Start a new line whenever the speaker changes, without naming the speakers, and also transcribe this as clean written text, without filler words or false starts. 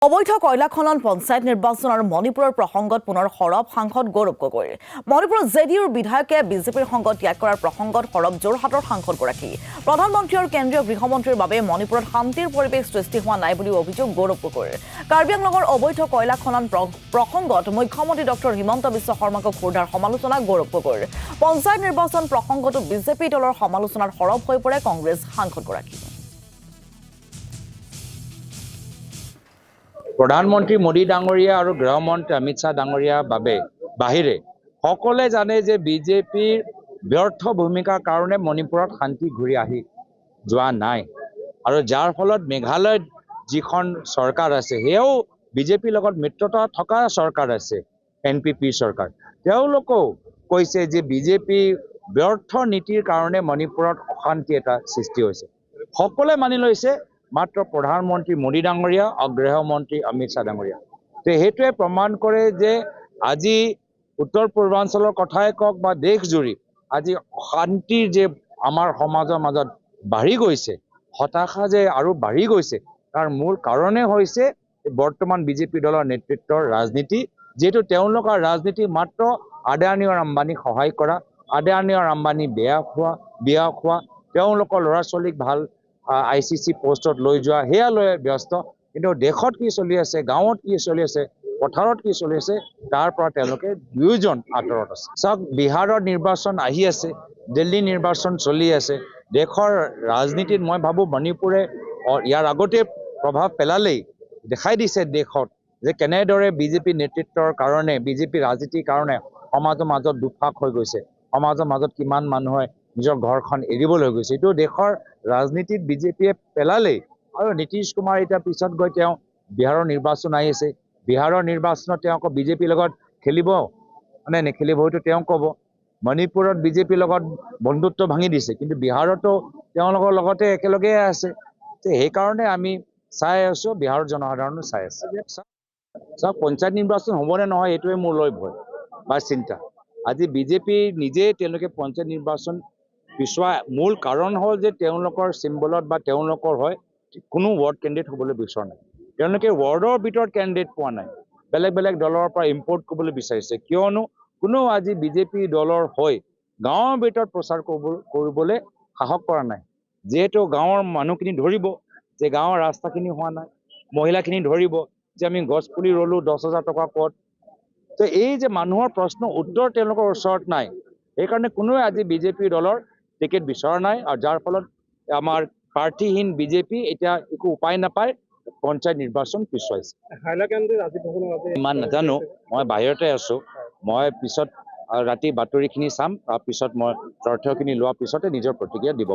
অবৈধ কয়লা খনন পঞ্চায়ত নিৰ্বাচন আৰু মণিপুৰৰ প্ৰসংগত পুনৰ সৰব সাংসদ গৌৰৱ গগৈ মণিপুৰৰ জেডিইউৰ বিধায়কে বিজেপিৰ সংগ ত্যাগ কৰাৰ প্ৰসংগত সৰব যোৰহাটৰ সাংসদগৰাকী প্ৰধানমন্ত্ৰী আৰু কেন্দ্ৰীয় গৃহমন্ত্ৰীৰ বাবে মণিপুৰত শান্তিৰ পৰিৱেশ সৃষ্টি হোৱা নাই বুলি অভিযোগ গৌৰৱ গগৈৰ কাৰ্বি আংলঙৰ অবৈধ কয়লা খনন প্ৰসংগত মুখ্যমন্ত্ৰী ডক্টৰ হিমন্ত বিশ্ব শৰ্মাক ক্ষুৰ্ধাৰ সমালোচনা গৌৰৱ গগৈৰ পঞ্চায়ত নিৰ্বাচন প্ৰসংগতো বিজেপি দলৰ সমালোচনাৰ সৰব হৈ পৰে কংগ্ৰেছ সাংসদগৰাকী
প্ৰধানমন্ত্ৰী মোদী ডাঙৰীয়া আৰু গৃহমন্ত্ৰী অমিত শ্বাহ ডাঙৰীয়াৰ বাবে বাহিৰে সকলে জানে যে বিজেপিৰ ব্যৰ্থ ভূমিকাৰ কাৰণে মণিপুৰত শান্তি ঘূৰি আহি যোৱা নাই আৰু যাৰ ফলত মেঘালয়ত যিখন চৰকাৰ আছে সেয়াও বিজেপিৰ লগত মিত্ৰতা থকা চৰকাৰ আছে এনপিপি চৰকাৰ তেওঁলোকেও কৈছে যে বিজেপি ব্যৰ্থ নীতিৰ কাৰণে মণিপুৰত অশান্তি এটা সৃষ্টি হৈছে সকলে মানি লৈছে মাত্ৰ প্ৰধানমন্ত্ৰী মোদী ডাঙৰীয়া আৰু গৃহমন্ত্ৰী অমিত শ্বাহ ডাঙৰীয়া তো সেইটোৱে প্ৰমাণ কৰে যে আজি উত্তৰ পূৰ্বাঞ্চলৰ কথাই কওক বা দেশজুৰি আজি অশান্তিৰ যে আমাৰ সমাজৰ মাজত বাঢ়ি গৈছে হতাশা যে আৰু বাঢ়ি গৈছে তাৰ মূল কাৰণে হৈছে বৰ্তমান বিজেপি দলৰ নেতৃত্বৰ ৰাজনীতি যেটো তেওঁলোকৰ ৰাজনীতি মাত্ৰ আদানী আৰু আম্বানীক সহায় কৰা আদানী আৰু আম্বানী বিয়া খোৱা তেওঁলোকৰ ল'ৰা ছোৱালীক ভাল আইচিচি পোষ্টত লৈ যোৱা হেয়া লৈ ব্যস্ত কিন্তু দেশত কি চলি আছে গাঁৱত কি চলি আছে পথাৰত কি চলি আছে তাৰ পৰা তেওঁলোকে দুয়োজন আঁতৰত আছে চাওক বিহাৰৰ নিৰ্বাচন আহি আছে দিল্লী নিৰ্বাচন চলি আছে দেশৰ ৰাজনীতিত মই ভাবো মণিপুৰে ইয়াৰ আগতে প্ৰভাৱ পেলালেই দেখাই দিছে দেশত যে কেনেদৰে বিজেপি নেতৃত্বৰ কাৰণে বিজেপি ৰাজনীতিৰ কাৰণে সমাজৰ মাজত দুফাক হৈ গৈছে সমাজৰ মাজত কিমান মানুহে নিজৰ ঘৰখন এৰিবলৈ গৈছে এইটো দেশৰ ৰাজনীতিত বিজেপিয়ে পেলালেই আৰু নীতিশ কুমাৰ এতিয়া পিছত গৈ তেওঁ বিহাৰৰ নিৰ্বাচন আহি আছে বিহাৰৰ নিৰ্বাচনত তেওঁ আকৌ বিজেপিৰ লগত খেলিব মানে নেখেলিব হয়তো তেওঁ ক'ব মণিপুৰত বিজেপিৰ লগত বন্ধুত্ব ভাঙি দিছে কিন্তু বিহাৰতো তেওঁলোকৰ লগতে একেলগে আছে সেইকাৰণে আমি চাই আছো বিহাৰৰ জনসাধাৰণো চাই আছে চাওক পঞ্চায়ত নিৰ্বাচন হ'বনে নহয় এইটোৱে মোৰ লৈ ভয় বা চিন্তা আজি বিজেপি নিজে তেওঁলোকে পঞ্চায়ত নিৰ্বাচন পিছুৱা মূল কাৰণ হ'ল যে তেওঁলোকৰ চিম্বলত বা তেওঁলোকৰ হয় কোনো ৱাৰ্ড কেণ্ডিডেট হ'বলৈ বিচৰা নাই তেওঁলোকে ৱাৰ্ডৰ ভিতৰত কেণ্ডিডেট পোৱা নাই বেলেগ বেলেগ দলৰ পৰা ইম্পৰ্ট কৰিবলৈ বিচাৰিছে কিয়নো কোনো আজি বিজেপি দলৰ হৈ গাঁৱৰ ভিতৰত প্ৰচাৰ কৰিবলৈ সাহস কৰা নাই যিহেতু গাঁৱৰ মানুহখিনি ধৰিব যে গাঁৱৰ ৰাস্তাখিনি হোৱা নাই মহিলাখিনি ধৰিব যে আমি গছ পুলি ৰুলো 10,000 টকা ক'ত তো এই যে মানুহৰ প্ৰশ্ন উত্তৰ তেওঁলোকৰ ওচৰত নাই সেইকাৰণে কোনোৱে আজি বিজেপি দলৰ টিকেট বিচৰা নাই আৰু যাৰ ফলত আমাৰ প্ৰাৰ্থীহীন বিজেপি এতিয়া একো উপায় নাপায় পঞ্চায়ত নিৰ্বাচন পিছুৱাইছে ইমান নাজানো মই বাহিৰতে আছো মই পিছত ৰাতি বাতৰিখিনি চাম তাৰ পিছত মই তথ্যখিনি লোৱাৰ পিছতে নিজৰ প্ৰতিক্ৰিয়া দিব